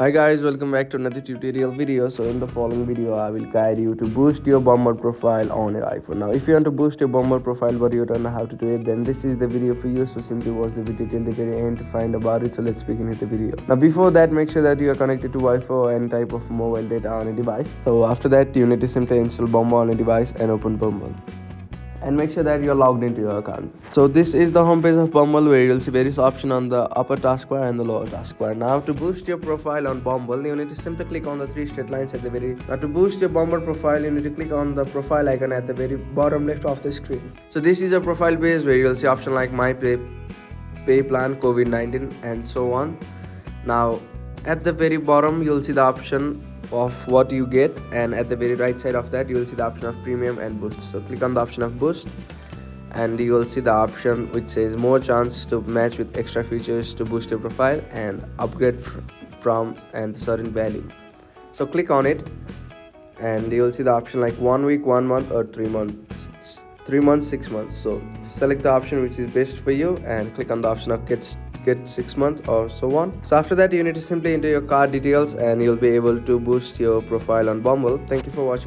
Hi guys, welcome back to another tutorial video. So in the following video, I will guide you to boost your Bumble profile on your iPhone. Now, if you want to boost your Bumble profile, but you don't know how to do it, then this is the video for you. So simply watch the video till the very end to find about it. So let's begin with the video. Now, before that, make sure that you are connected to Wi-Fi or any type of mobile data on a device. So after that, you need to simply install Bumble on a device and open Bumble, and make sure that you're logged into your account. So this is the homepage of Bumble, where you'll see various options on the upper taskbar and the lower taskbar. Now, to boost your profile on Bumble, you need to simply click on the three straight lines at the very. Now, to boost your Bumble profile, you need to click on the profile icon at the very bottom left of the screen. So this is a profile page where you'll see option like My Pay Plan, COVID-19, and so on. Now, at the very bottom, you'll see the option of what you get, and at the very right side of that, you will see the option of premium and boost. So click on the option of boost, and you will see the option which says more chance to match with extra features to boost your profile and upgrade from and certain value. So click on it, and you will see the option like 1 week, 1 month, or 3 months. 3 months, 6 months. So select the option which is best for you and click on the option of get 6 months or so on. So after that, you need to simply enter your card details and you'll be able to boost your profile on Bumble. Thank you for watching.